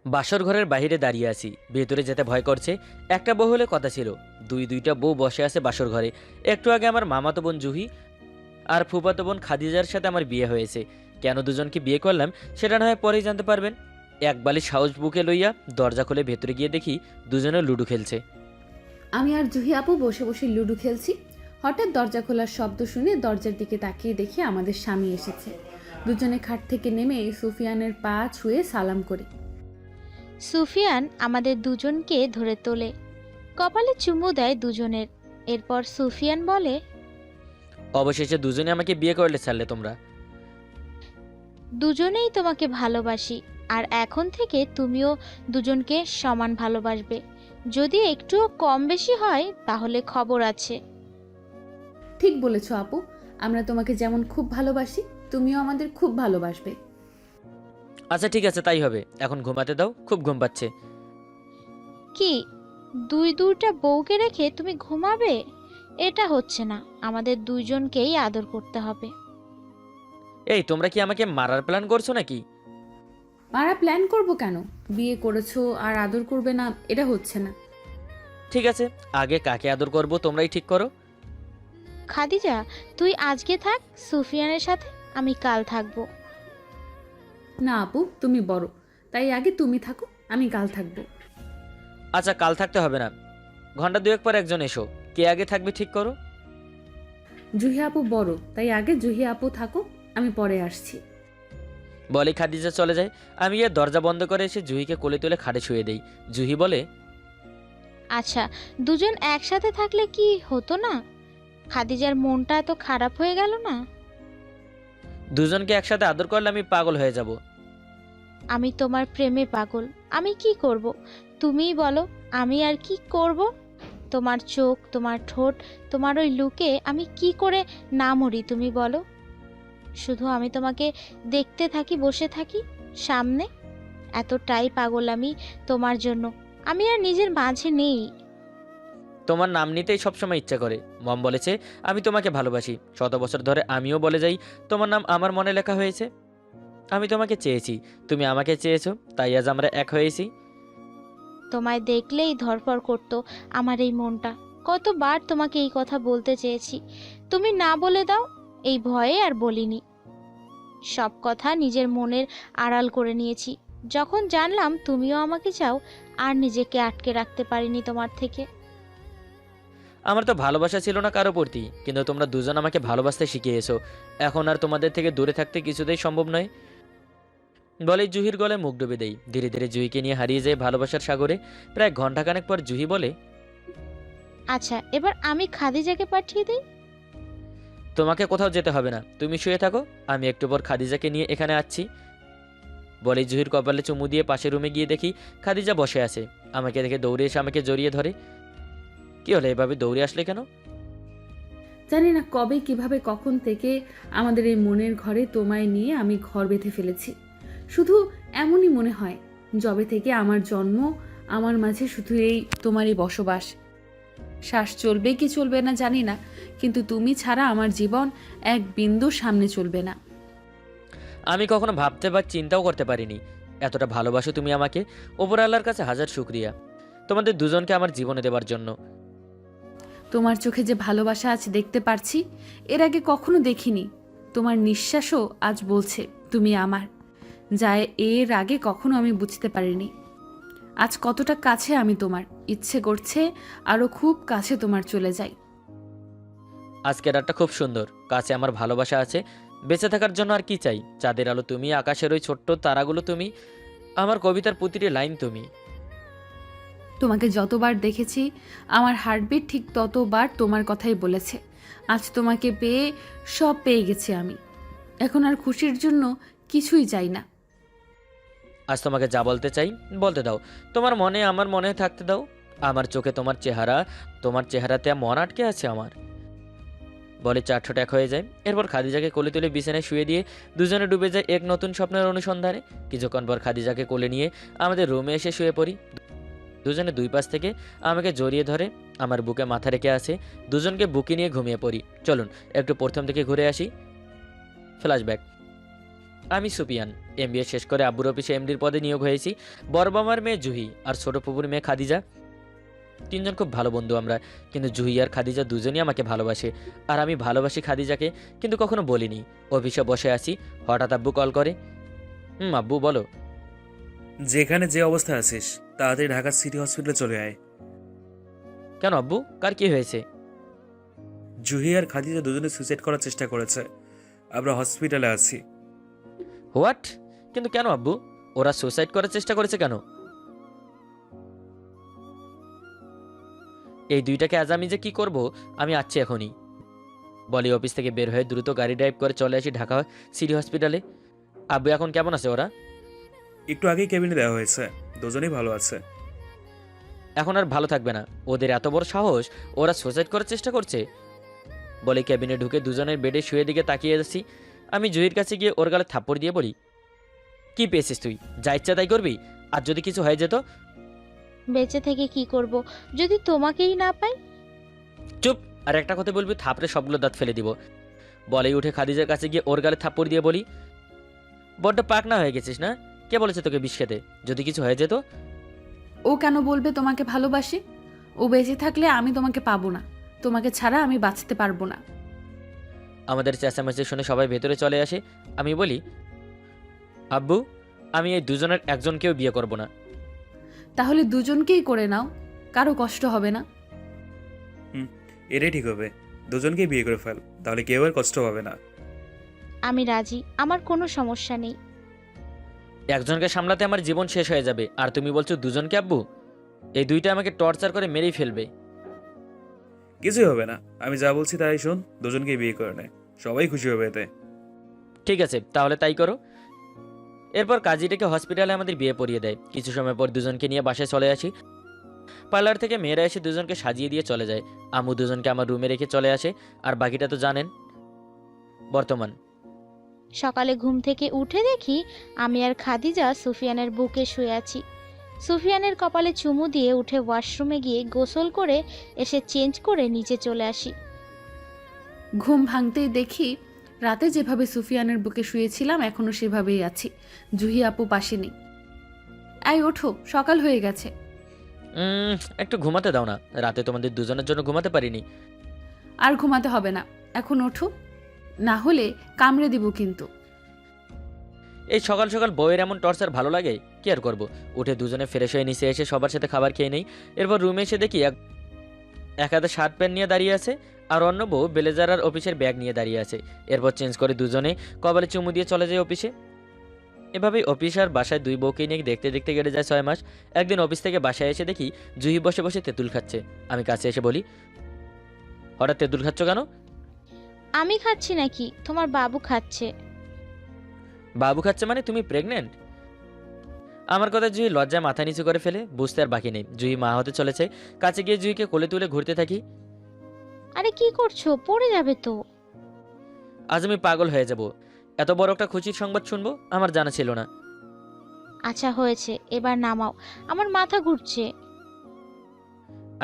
বাসর ঘরের বাইরে দাঁড়িয়ে আছি, ভেতরে যেতে ভয় করছে। একটা বউ হলে কথা ছিল, দুইটা বউ বসে আছে বাসর ঘরে। একটু আগে আমার মামাতো বোন জুহি আর ফুফাতো বোন খাদিজার সাথে আমার বিয়ে হয়েছে। কেন দুজনকে বিয়ে করলাম সেটা না হয় পরেই জানতে পারবেন। এক বালিশ হাউস বুকে লইয়া দরজা খুলে ভেতরে গিয়ে দেখি দুজনে লুডো খেলছে। আমি আর জুহি আপু বসে বসে লুডো খেলছি। হঠাৎ দরজা খোলার শব্দ শুনে দরজার দিকে তাকিয়ে দেখি আমাদের স্বামী এসেছে। দুজনে খাট থেকে নেমে সুফিয়ানের পা ছুঁয়ে সালাম করি। সুফিয়ান আমাদের দুজনকে ধরে তোলে, কপালে চুমু দেয় দুজনের। এরপর সুফিয়ান বলে, অবশেষে দুজনে আমাকে বিয়ে করলে ছাড়লে তোমরা। দুজনেই তোমাকে ভালোবাসি, আর এখন থেকে তুমিও দুজনকে সমান ভালোবাসবে। যদি একটুও কম বেশি হয় তাহলে খবর আছে। ঠিক বলেছ আপু, আমরা তোমাকে যেমন খুব ভালোবাসি তুমিও আমাদের খুব ভালোবাসবে। আচ্ছা ঠিক আছে, তাই হবে। এখন ঘুমাতে দাও, খুব ঘুম পাচ্ছে। কি, দুইটা বউকে রেখে তুমি ঘুমাবে? এটা হচ্ছে না, আমাদের দুইজনকেই আদর করতে হবে। এই তোমরা কি আমাকে মারার প্ল্যান করছো নাকি? মারা প্ল্যান করব কেন? বিয়ে করেছো আর আদর করবে না, এটা হচ্ছে না। ঠিক আছে, আগে কাকে আদর করব তোমরাই ঠিক করো। খাদিজা, তুই আজকে থাক সুফিয়ানের সাথে, আমি কাল থাকবো। না আপু, তুমি বড়, তাই আগে তুমি থাকো, আমি কাল থাকবো। আচ্ছা কাল থাকতে হবে না, ঘন্টা দুয়েক পর একজন এসো। কে আগে থাকবে ঠিক করো। জুহি আপু বড়, তাই আগে জুহি আপু থাকো, আমি পরে আসছি। বলে খাদিজা চলে যায়। আমি গিয়ে দরজা বন্ধ করে এসে জুহিকে কোলে তুলে খাটে শুয়ে দেই। জুহি বলে, আচ্ছা, দুজন একসাথে থাকলে কি হতো না? খাদিজার মনটা এত খারাপ হয়ে গেল না? দুজনকে একসাথে আদর করলে আমি পাগল হয়ে যাব। আমি তোমার প্রেমে পাগল, আমি কি করব? তুমিই বলো, আমি আর কি করব? তোমার চোখ, তোমার ঠোঁট, তোমার ওই লুকে আমি কি করে না মরি তুমি বলো? শুধু আমি তোমাকে দেখতে থাকি, বসে থাকি সামনে। এতটাই পাগল আমি তোমার জন্য, আমি আর নিজের মাঝে নেই। তোমার নাম নিতেই সবসময় ইচ্ছা করে। মম বলেছে আমি তোমাকে ভালোবাসি, শত বছর ধরে আমিও বলে যাই তোমার নাম আমার মনে লেখা হয়েছে। আমি তোমাকে চেয়েছি, তুমি আমাকে চেয়েছো, তাই আজ আমরা এক হয়েছি। তোমায় দেখলেই ধড়ফড় করতো আমার এই মনটা। কতবার তোমাকে এই কথা বলতে চেয়েছি, তুমি না বলে দাও, এই ভয়ে আর বলিনি। সব কথা নিজের মনের আড়াল করে নিয়েছি। যখন জানলাম তুমিও আমাকে চাও, আর নিজেকে আটকে রাখতে পারিনি তোমার থেকে। আমার তো ভালোবাসা ছিল না কারো প্রতি, কিন্তু তোমরা দুজন আমাকে ভালোবাসতে শিখিয়েছো। এখন আর তোমাদের থেকে দূরে থাকতে কিছুতেই সম্ভব নয়। বলেই জুহির গলায় মুখ ডুবে দেই। ধীরে ধীরে জুহিকে নিয়ে হারিয়ে যায় ভালোবাসার সাগরে। প্রায় ঘন্টাখানেক পর জুহি বলে, আচ্ছা, এবার আমি খাদিজাকে পাঠিয়ে দিই। তোমাকে কোথাও যেতে হবে না, তুমি শুয়ে থাকো, আমি একটু পর খাদিজাকে নিয়ে এখানে আসছি। বলেই জুহির কপালে চুমু দিয়ে পাশের রুমে গিয়ে দেখি খাদিজা বসে আছে। আমাকে দেখে দৌড়ে এসে আমাকে জড়িয়ে ধরে। কি হলো, এভাবে দৌড়ে আসলে কেন? জানি না কবে কিভাবে কখন থেকে আমাদের এই মনের ঘরে তোমায় নিয়ে আমি ঘর বেঁধে ফেলেছি। শুধু এমনই মনে হয়, যবে থেকে আমার জন্ম আমার মাঝে শুধু এই তোমারই বসবাস। শ্বাস চলবে কি চলবে না জানি না, কিন্তু তুমি ছাড়া আমার জীবন এক বিন্দু সামনে চলবে না। আমি কখনো ভাবতে বা চিন্তাও করতে পারিনি এতটা ভালোবাসো তুমি আমাকে। ওপর আল্লাহর কাছে হাজার শুক্রিয়া তোমাদের দুজনকে আমার জীবনে দেওয়ার জন্য। তোমার চোখে যে ভালোবাসা আজ দেখতে পারছি, এর আগে কখনো দেখিনি। তোমার নিঃশ্বাসও আজ বলছে তুমি আমার, যা এর আগে কখনো আমি বুঝতে পারিনি। আজ কতটা কাছে আমি তোমার, ইচ্ছে করছে আরো খুব কাছে তোমার চলে যাই। আজকের রাতটা খুব সুন্দর, কাছে আমার ভালোবাসা আছে। বেঁচে থাকার জন্য আর কি চাই? চাঁদের আলো তুমি, আকাশের ওই ছোট্ট তারাগুলো তুমি, আমার কবিতার প্রতিটি লাইন তুমি। তোমাকে যতবার দেখেছি আমার হার্টবিট ঠিক ততবার তোমার কথাই বলেছে। আজ তোমাকে পেয়ে সব পেয়ে গেছি আমি, এখন আর খুশির জন্য কিছুই চাই না। আজ তোমাকে যা বলতে চাই বলতে দাও, তোমার মনে আমার মনে থাকতে দাও। আমার চোখে তোমার চেহারা, তোমার চেহারাতে মন আটকে আছে আমার। বলে চার ঠোঁট এক হয়ে যায়। এরপর খাদিজাকে কোলে তুলে বিছানায় শুয়ে দিয়ে দুজনে ডুবে যায় এক নতুন স্বপ্নের অনুসন্ধানে। কিছুক্ষণ পর খাদিজাকে কোলে নিয়ে আমাদের রুমে এসে শুয়ে পড়ি। দুজনে দুই পাশ থেকে আমাকে জড়িয়ে ধরে, আমার বুকে মাথা রেখে আছে। দুজনকে বুকে নিয়ে ঘুমিয়ে পড়ি। চলুন একটু প্রথম থেকে ঘুরে আসি। ফ্ল্যাশব্যাক। আমি সুপিয়ান, এমবিএ শেষ করে আব্বুর অফিসে এমডির পদে নিয়োগ হয়েছি। বড় মামার মেয়ে জুহি আর ছোট ফুপুর মেয়ে খাদিজা, তিনজন খুব ভালো বন্ধু আমরা। কিন্তু জুহি আর খাদিজা দুজনই আমাকে ভালোবাসে, আর আমি ভালোবাসি খাদিজাকে, কিন্তু কখনো বলিনি। অফিসে বসে আছি, হঠাৎ আব্বু কল করে। আব্বু বলো। যেখানে যে অবস্থায় আছিস তাড়াতাড়ি ঢাকা সিটি হসপিটালে চলে আয়। কেন আব্বু, কার কি হয়েছে? জুহি আর খাদিজা দুজনে সুইসাইড করার চেষ্টা করেছে, আমরা হসপিটালে আছি। হোয়াট? কিন্তু কেন আব্বু, ওরা সুসাইড করার চেষ্টা করেছে কেন? এই দুইটাকে আজ আমি যে কি করব, আমি আসছি এখনই। বলি অফিস থেকে বের হয়ে দ্রুত গাড়ি ড্রাইভ করে চলে আসি ঢাকা সিটি হসপিটালে। আব্বু এখন কেমন আছে ওরা? একটু আগেই কেবিনে দেওয়া হয়েছে, দুজনেই ভালো আছে। এখন আর ভালো থাকবে না, ওদের এত বড় সাহস, ওরা সুসাইড করার চেষ্টা করছে। বলে ক্যাবিনে ঢুকে দুজনের বেডে শুয়ে দিকে তাকিয়ে যাচ্ছি। আমি জুহির কাছে গিয়ে ওর গালে থাপ্পড় দিয়ে বলি, কি পেয়েছিস তুই? যা ইচ্ছা তাই করবি? আর যদি কিছু হয়ে যেত? বেঁচে থেকে কি করব যদি তোমাকেই না পাই? চুপ! আর একটা কথা বলবি, থাপড়ে সবগুলো দাঁত ফেলে দিব। বলেই উঠে খাদিজার কাছে গিয়ে ওর গালে থাপ্পড় দিয়ে বলি, বড্ড পাকনা হয়ে গেছিস না? কে বলেছে তোকে বিষ খেতে? যদি কিছু হয়ে যেত? ও কেন বলবে তোমাকে ভালোবাসি? ও বেঁচে থাকলে আমি তোমাকে পাবো না, তোমাকে ছাড়া আমি বাঁচতে পারবো না। আমাদের চেঁচামেচি শুনে সবাই ভেতরে চলে আসে। আমি বলি, আব্বু, আমি এই দুজনের একজনকেও বিয়ে করব না। তাহলে দুজনকেই করে নাও, কারো কষ্ট হবে না। এটাই ঠিক হবে, দুজনকেই বিয়ে করে ফেল, তাহলে কেউ আর কষ্ট হবে না। আমি রাজি, আমার কোনো সমস্যা নেই। একজনকে সামলাতে আমার জীবন শেষ হয়ে যাবে, আর তুমি বলছো দুজনকে? আব্বু, এই দুইটা আমাকে টর্চার করে মেরেই ফেলবে। কিছুই হবে না, আমি যা বলছি তাই শোন, দুজনকেই বিয়ে করে নে, সবাই খুশি হবে এতে। ঠিক আছে, তাহলে তাই করো। এরপর কাজীটাকে হসপিটালে আমাদের বিয়ে পড়িয়ে দেয়। কিছু সময় পর দুজনকে নিয়ে বাসায় চলে আসি। পার্লার থেকে মেয়েরা এসে দুজনকে সাজিয়ে দিয়ে চলে যায়। আম্মু দুজনকে আমার রুমে রেখে চলে আসে। আর বাকিটা তো জানেন। বর্তমান সকালে ঘুম থেকে উঠে দেখি আমি আর খাদিজা সুফিয়ানের বুকে শুয়ে আছি। সুফিয়ানের কপালে চুমু দিয়ে উঠে ওয়াশরুমে গিয়ে গোসল করে এসে চেঞ্জ করে নিচে চলে আসি। ঘুম ভাঙতেই দেখি রাতে যেভাবে সুফিয়ানের বুকে শুয়েছিলাম এখনো সেভাবেই আছি। জুহি আপু পাশে নেই। এই ওঠো, সকাল হয়ে গেছে। একটু ঘুমাতে দাও না, রাতে তোমাদের দুজনের জন্য ঘুমাতে পারিনি। আর ঘুমাতে হবে না, এখন ওঠো, না হলে কামড়ে দিব কিন্তু। এই সকাল সকাল বউয়ের এমন টর্চার ভালো লাগে? কি আর করবো। উঠে দুজনে ফ্রেশ হয়ে নিচে এসে সবার সাথে খাবার খেয়ে নেই। এরপর রুমে এসে দেখি এক হাতে শার্ট প্যান্ট নিয়ে দাঁড়িয়ে আছে, আর অন্য বউ ব্লেজার আর অফিসের ব্যাগ নিয়ে দাঁড়িয়ে আছে। এরপর চেঞ্জ করে দুজনে কপালে চুমু দিয়ে চলে যায় অফিসে। এভাবেই অফিস আর বাসায় দুই বউকে নিয়ে দেখতে দেখতে কেটে যায় 6 মাস। একদিন অফিস থেকে বাসায় এসে দেখি জুহি বসে বসে তেঁতুল খাচ্ছে। আমি কাছে এসে বলি, হঠাৎ তেঁতুল খাচ্ছ কেন? আমি খাচ্ছি নাকি, তোমার বাবু খাচ্ছে। বাবু খাচ্ছে মানে তুমি প্রেগনেন্ট? আমার কথা জুহি লজ্জায় মাথা নিচু করে ফেলে। বুঝতে আর বাকি নেই, জুহি মা হতে চলেছে। কাছে গিয়ে জুহিকে কোলে তুলে ঘুরতে থাকি। আরে কি করছো, পড়ে যাবে তো। আজ আমি পাগল হয়ে যাব। এত বড় একটা খুশির সংবাদ শুনবো আমার জানা ছিল না। আচ্ছা হয়েছে, এবার নামাও, আমার মাথা ঘুরছে।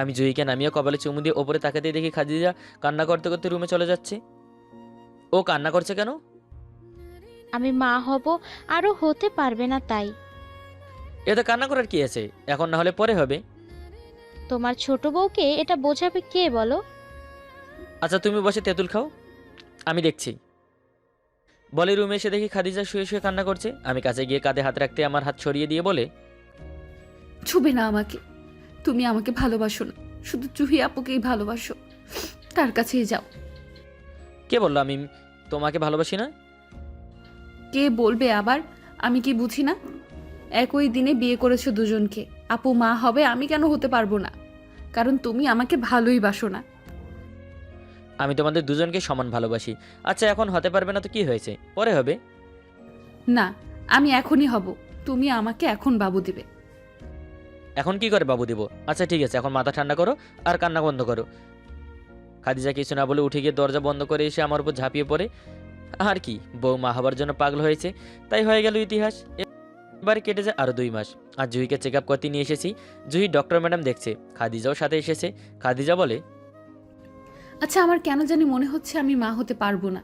আমি জুহিকে নামিয়ে কপালে চুমু দিয়ে ওপরে তাকাতেই দেখি খাদিজা কান্না করতে করতে রুমে চলে যাচ্ছে। ও কান্না করছে কেন? আমি মা হব, আরও হতে পারবে না তাই। এতে কান্না করার কি আছে? এখন না হলে পরে হবে। তোমার ছোট বউকে এটা বোঝাবে কে বলো? আচ্ছা তুমি বসে তেঁতুল খাও, আমি দেখছি। বলে রুমে এসে দেখি খাদিজা শুয়ে শুয়ে কান্না করছে। আমি কাছে গিয়ে কাঁধে হাত রাখতে আমার হাত সরিয়ে দিয়ে বলে, ছুবে না আমাকে, তুমি আমাকে ভালোবাসো না, শুধু জুহি আপুকেই ভালোবাসো, তার কাছেই যাও। কে বললো আমি তোমাকে ভালোবাসি না? কে বলবে আবার? আমি কি বুঝি না? একই দিনে বিয়ে করেছো দুজনকে, আপু মা হবে, আমি কেন হতে পারবো না? কারণ তুমি আমাকে ভালোই বাসো না। আমি তোমাদের দুজনকে সমান ভালোবাসি। আচ্ছা এখন হতে পারবে না তো কি হয়েছে, পরে হবে। না, আমি এখনই হব, তুমি আমাকে এখন বাবু দিবে। এখন কি করে বাবু দেব? আচ্ছা ঠিক আছে, এখন মাথা ঠান্ডা করো আর কান্না বন্ধ করো। খাদিজা কিছু না বলে উঠে গিয়ে দরজা বন্ধ করে এসে আমার উপর ঝাঁপিয়ে পড়ে। আর কি, বউ মা হবার জন্য পাগল হয়েছে, তাই হয়ে গেল ইতিহাস। এবারে কেটে যায় আরও 2 মাস। আর জুহিকে চেক আপ করতে নিয়ে এসেছি। জুহি ডক্টর ম্যাডাম দেখছে, খাদিজাও সাথে এসেছে। খাদিজা বলে, আচ্ছা আমার কেন জানি মনে হচ্ছে আমি মা হতে পারবো না।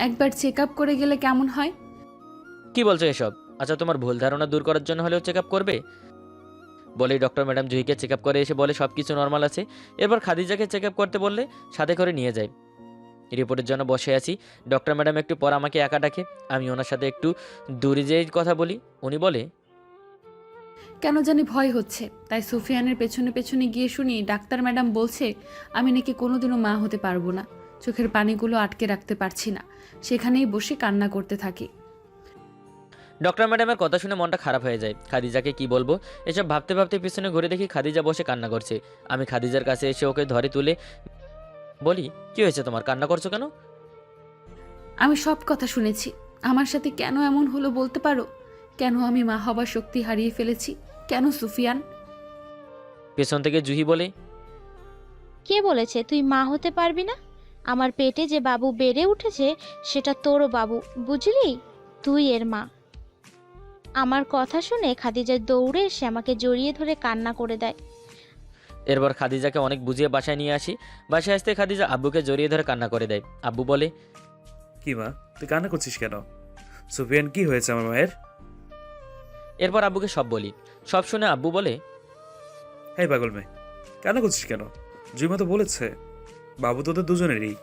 একবার চেক আপ করে গেলে কেমন হয়? কি বলছো এসব? আচ্ছা, তোমার ভুল ধারণা দূর করার জন্য হলেও চেক আপ করবে? বলেই ডক্টর ম্যাডাম জুহিকে চেক আপ করে এসে বলে সব কিছু নর্মাল আছে। এরপর খাদিজাকে চেক আপ করতে বললে সাথে করে নিয়ে যায়। রিপোর্টের জন্য বসে আছি। ডক্টর ম্যাডাম একটু পর আমাকে একা ডাকে। আমি ওনার সাথে একটু দূরে যেয়ে কথা বলি। উনি বলে, কেন জানি ভয় হচ্ছে, তাই সুফিয়ানের পেছনে পেছনে গিয়ে শুনি ডাক্তার ম্যাডাম বলছে আমি নাকি কোনোদিনও মা হতে পারবো না। চোখের পানিগুলো আটকে রাখতে পারছি না, সেখানেই বসে কান্না করতে থাকি। ডক্টর ম্যাডামের কথা শুনে মনটা খারাপ হয়ে যায়। খাদিজাকে কি বলবো এসব ভাবতে ভাবতে পিছনে ঘুরে দেখি খাদিজা বসে কান্না করছে। আমি খাদিজার কাছে এসে ওকে ধরে তুলে বলি, কি হয়েছে তোমার, কান্না করছো কেন? আমি সব কথা শুনেছি, আমার সাথে কেন এমন হলো বলতে পারো? কেন আমি মা হবার শক্তি হারিয়ে ফেলেছি? কেন সুফিয়ান? পেছন থেকে জুহি বলে, কে বলেছে তুই মা হতে পারবি না? আমার পেটে যে বাবু বেড়ে উঠেছে সেটা তোরও বাবু, বুঝলি? তুই এর মা। আমার কথা শুনে খাদিজা দৌড়ে এসে আমাকে জড়িয়ে ধরে কান্না করে দেয়। এরপর খাদিজাকে অনেক বুঝিয়ে বাসায় নিয়ে আসি। বাসায় আসতে খাদিজা আব্বুকে জড়িয়ে ধরে কান্না করে দেয়। আব্বু বলে, কি মা, তুই কান্না করছিস কেন? সুফিয়ান, কি হয়েছে আমার মায়ের? এরপর আব্বুকে সব বলি। সব শুনে আব্বু বলে, হ্যাঁ পাগল মেয়ে, কান্না করছিস কেন? জুইমা তো বলেছে বাবু তোদের দুজনেরই।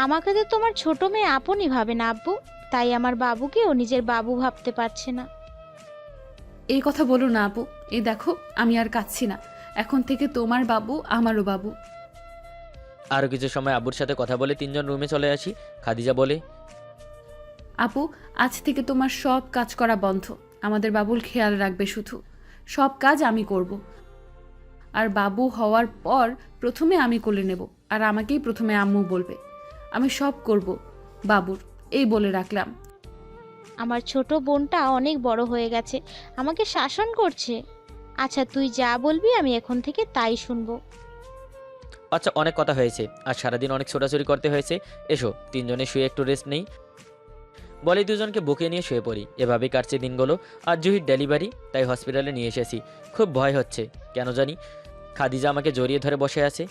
আমাকে তো তোমার ছোট মেয়ে আপনই ভাবে না আব্বু, তাই আমার বাবুকেও নিজের বাবু ভাবতে পারছে না। এই কথা বলো না আপু, এই দেখো আমি আর কাঁদছি না। এখন থেকে তোমার বাবু আমারও বাবু। আরও কিছু সময় আব্বুর সাথে কথা বলে তিনজন রুমে চলে আসি। খাদিজা বলে, আপু, আজ থেকে তোমার সব কাজ করা বন্ধ। আমাদের বাবুর খেয়াল রাখবে শুধু। সব কাজ আমি করব। আর বাবু হওয়ার পর প্রথমে আমি কোলে নেব, আর আমাকেই প্রথমে আম্মু বলবে। আমি সব করব বাবুর, এই বলে রাখলাম। আমার ছোট বোনটা অনেক বড় হয়ে গেছে, আমাকে শাসন করছে। আচ্ছা তুই যা বলবি আমি এখন থেকে তাই শুনবো। আচ্ছা, অনেক কথা হয়েছে, আর সারাদিন অনেক ছোটাছুটি করতে হয়েছে। এসো তিনজনে শুয়ে একটু রেস্ট নেই। বলে দুজনকে বুকে নিয়ে শুয়ে পড়ি। এভাবেই কাটছে দিনগুলো। আর জুহির ডেলিভারি, তাই হসপিটালে নিয়ে এসেছি। খুব ভয় হচ্ছে কেন জানি। খাদিজা আমাকে জড়িয়ে ধরে বসে আছে।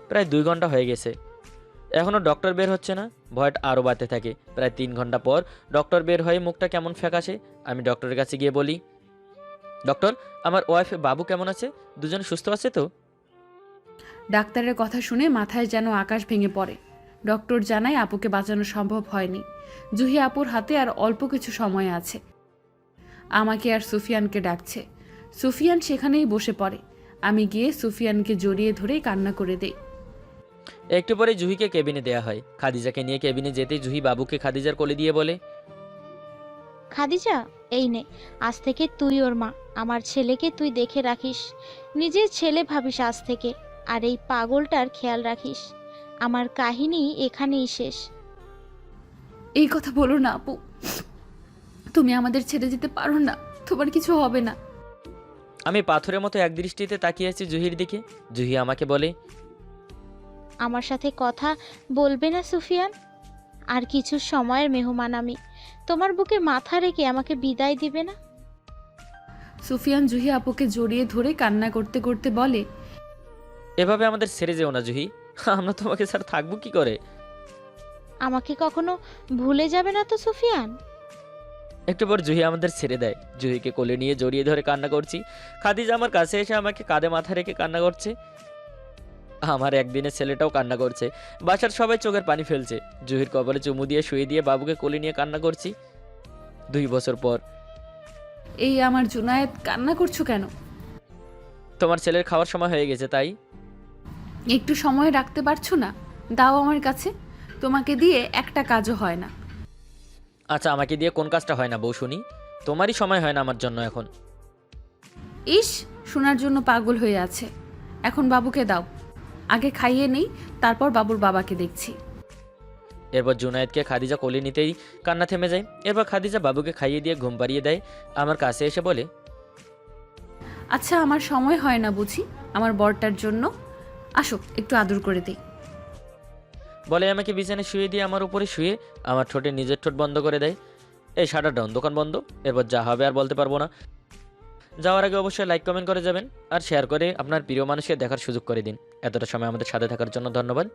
প্রায় 2 ঘন্টা হয়ে গেছে, এখনও ডক্টর বের হচ্ছে না। ভয়টা আরও বাড়তে থাকে। প্রায় 3 ঘন্টা পর ডক্টর বের হয়ে মুখটা কেমন ফ্যাকাশে। আমি ডক্টরের কাছে গিয়ে বলি, ডক্টর, আমার ওয়াইফ বাবু কেমন আছে? দুজন সুস্থ আছে তো? ডাক্তারের কথা শুনে মাথায় যেন আকাশ ভেঙে পড়ে। ডক্টর জানায় আপুকে বাঁচানো সম্ভব হয়নি। জুহি আপুর হাতে আর অল্প কিছু সময় আছে। আমাকে আর সুফিয়ানকে ডাকছে। সুফিয়ান সেখানেই বসে পড়ে। আমি গিয়ে সুফিয়ানকে জড়িয়ে ধরেই কান্না করে দেই। একটু পরে জুহিকে কেবিনে দেয়া হয়। খাদিজাকে নিয়ে কেবিনে যেতেই জুহি বাবুকে খাদিজার কোলে দিয়ে বলে, খাদিজা, এই নে, আজ থেকে তুই ওর মা। আমার ছেলেকে তুই দেখে রাখিস, নিজের ছেলে ভাবিস আজ থেকে। আর এই পাগলটার খেয়াল রাখিস। আমার কাহিনী এখানেই শেষ। এই কথা বলো না আপু, তুমি আমাদের ছেড়ে যেতে পারো না। তোমার কিছু হবে না। আমি পাথরের মতো এক দৃষ্টিতে তাকিয়ে আছি জুহির দিকে। জুহি আমাকে বলে, আমার সাথে কথা বলবে না সুফিয়ান? আর কিছু সময়ের মেহমান আমি, তোমার বুকে মাথা রেখে আমাকে বিদায় দিবে না? সুফিয়ান জুহি আপুকে জড়িয়ে ধরে কান্না করতে করতে বলে, এভাবে আমাদের ছেড়ে যেও না জুহি, আমরা তোমাকে স্যার থাকবো কি করে? আমাকে কখনো ভুলে যাবে না তো সুফিয়ান? একটু পর জুহি আমাদের ছেড়ে দেয়। জুহিকে কোলে নিয়ে জড়িয়ে ধরে কান্না করছি। খাদিজা আমার কাছে এসে আমাকে কাঁধে মাথা রেখে কান্না করছে। আমার একদিনের ছেলেটাও কান্না করছে। বাসার সবাই চোখের পানি ফেলছে। জুহির কপালে চুমু দিয়ে শুয়ে দিয়ে বাবুকে কোলে নিয়ে কান্না করছি। 2 বছর পর। এই আমার জুনায়েদ, কান্না করছো কেন? তোমার ছেলের খাওয়ার সময় হয়ে গেছে তাই। একটু সময় রাখতে পারছো না? দাও আমার কাছে। তোমাকে দিয়ে একটা কাজও হয় না। আচ্ছা, আমাকে দিয়ে কোন কাজটা হয় না বউ শুনি? তোমারই সময় হয় না আমার জন্য এখন। ইস, শোনার জন্য পাগল হয়ে আছে। এখন বাবুকে দাও, আগে খাইয়ে নেই, তারপর বাবুর বাবাকে দেখছি। এরপর জুনায়েদকে খাদিজা কোলে নিতেই কান্না থেমে যায়। এরপর খাদিজা বাবুকে খাইয়ে দিয়ে ঘুম পাড়িয়ে দেয়। আমার কাছে এসে বলে, আচ্ছা, আমার সময় হয় না বুঝি আমার বরটার জন্য? আসো একটু আদর করে দেই। বলে আমাকে বিছানায় শুয়ে দিয়ে আমার উপরে শুয়ে আমার ঠোঁটে নিজের ঠোঁট বন্ধ করে দেয়। এই শাটার ডাউন, দোকান বন্ধ। এরপর যা হবে আর বলতে পারবো না। যাওয়ার আগে অবশ্যই লাইক কমেন্ট করে যাবেন, আর শেয়ার করে আপনার প্রিয় মানুষকে দেখার সুযোগ করে দিন। এতটা সময় আমাদের সাথে থাকার জন্য ধন্যবাদ।